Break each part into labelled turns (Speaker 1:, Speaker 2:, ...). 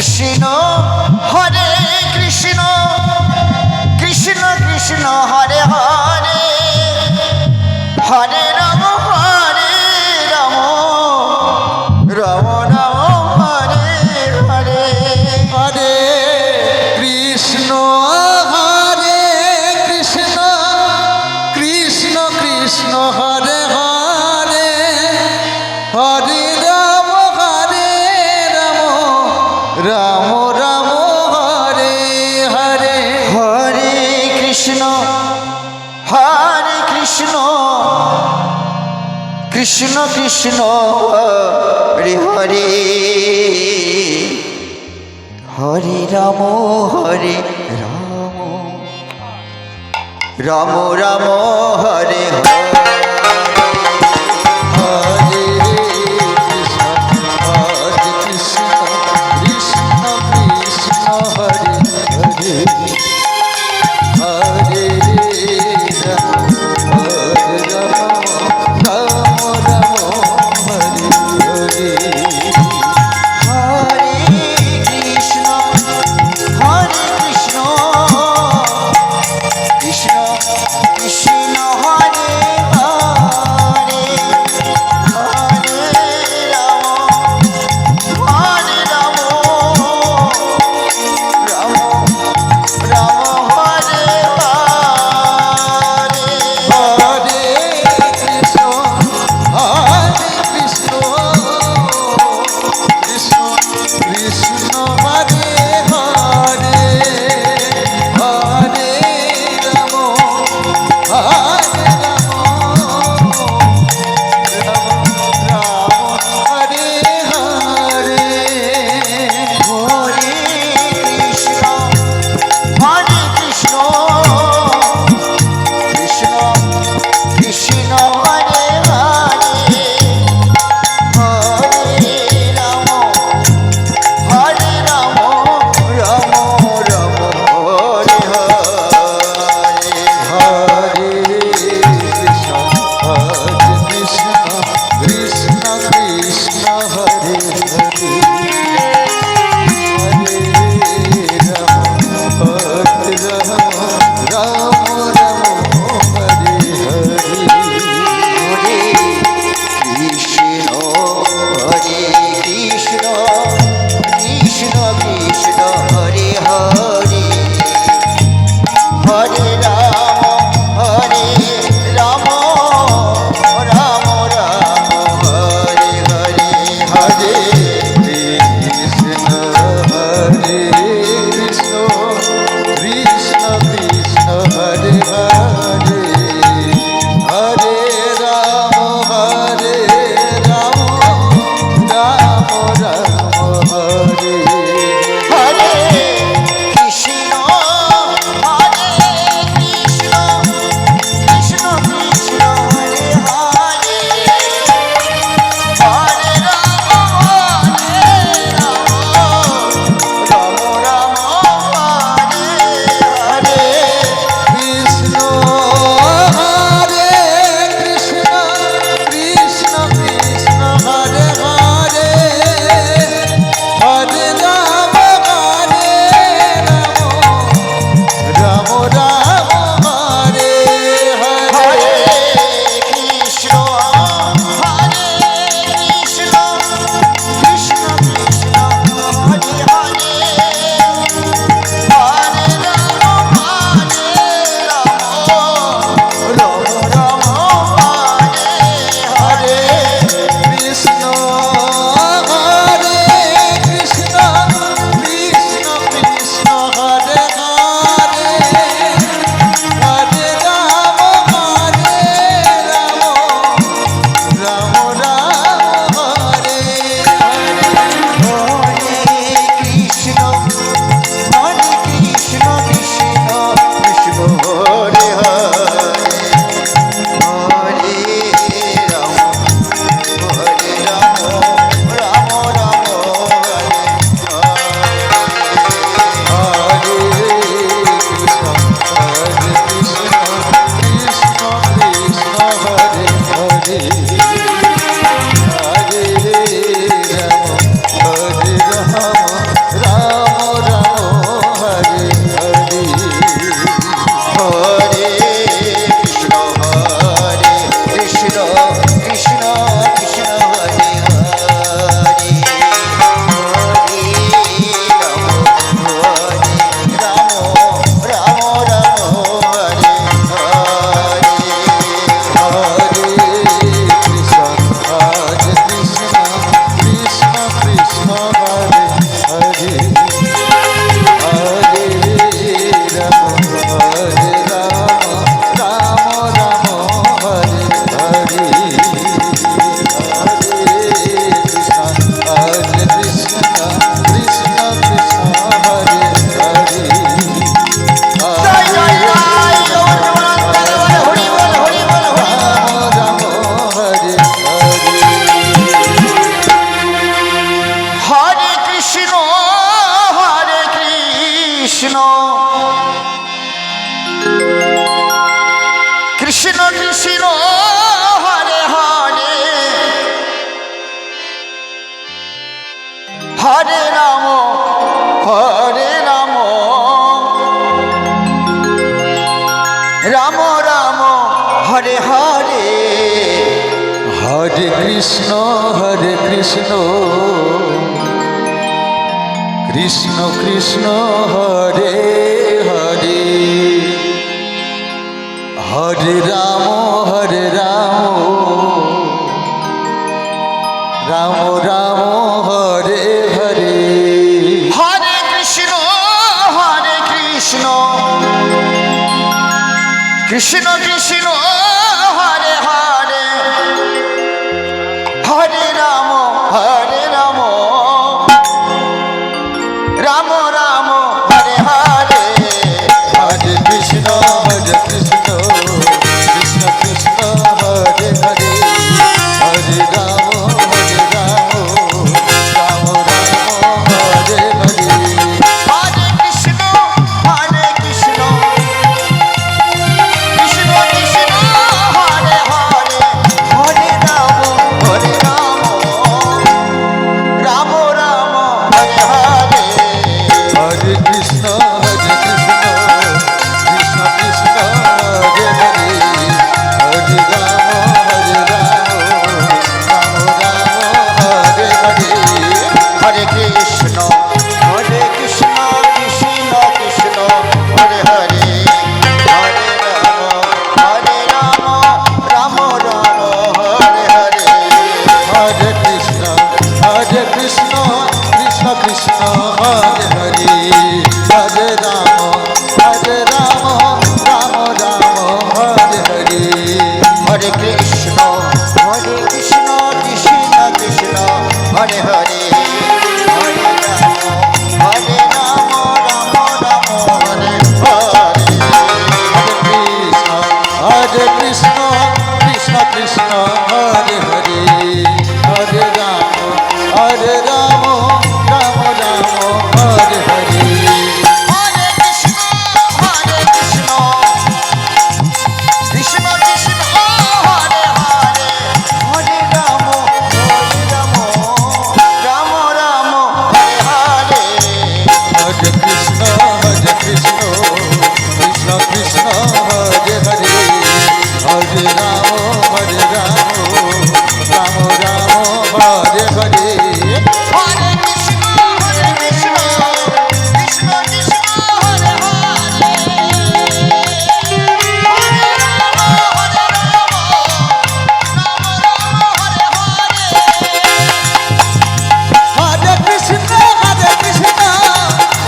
Speaker 1: Krishna Hare Krishna Krishna Krishna Hare Hare Hare Ram Ram Ram Hare Hare
Speaker 2: Hare Krishna Krishna Krishna Hare Hare Hare Ram Ram Ram Hare Hare
Speaker 1: Hare Krishna Krishna Krishna Hare Hare Hare Ram Ram Ram Hare Hare
Speaker 2: Hare Krishna Krishna Krishna Hare Hare Hare Ram Ram Ram Hare Hare
Speaker 1: Hare Krishna Krishna Krishna Krishna Hare Hare Krishna Krishna Krishna Hare Hare Hare Ram Ram Ram Hare Hare
Speaker 2: Hare Krishna Krishna Krishna Hare Hare Hare Ram Ram Ram Hare Hare
Speaker 1: Hare Krishna Krishna Krishna Hare Hare Hare Ram Ram Ram Hare Hare
Speaker 2: Hare Krishna Krishna Krishna Hare Hare Hare Ram Ram Ram Hare Hare
Speaker 1: Hare Krishna Krishna Krishna Hare Hare Hare Ram Ram Ram Hare Hare
Speaker 2: Hare Krishna Krishna Krishna Hare Hare Hare Ram Ram Hare Hare
Speaker 1: Hare Krishna Krishna Krishna Hare Hare Hare Ram Ram Hare Hare
Speaker 2: Hare Krishna Krishna Krishna Hare Hare Hare Ram Ram Hare Hare
Speaker 1: Hare Krishna Krishna Krishna Hare Hare Hare Ram Ram Hare Hare
Speaker 2: Hare Krishna Krishna Hare Hare Hare Ram Ram Hare Hare
Speaker 1: Hare Krishna Krishna Krishna Hare Hare Hare Ram Ram Hare Hare
Speaker 2: Hare Krishna Krishna Krishna Hare Hare Hare Ram Ram Hare Hare
Speaker 1: Hare Krishna Krishna Krishna Hare Hare Hare Ram Hare Hare
Speaker 2: Hare Krishna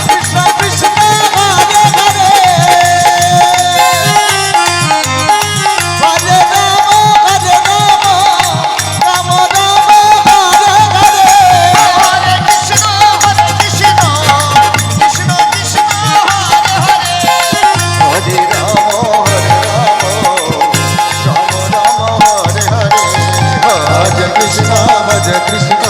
Speaker 2: Krishna Krishna Hare Hare Hare Ram Hare Hare
Speaker 1: Hare Krishna Krishna Krishna Hare Hare Hare Ram Ram Hare Hare
Speaker 2: Hare Krishna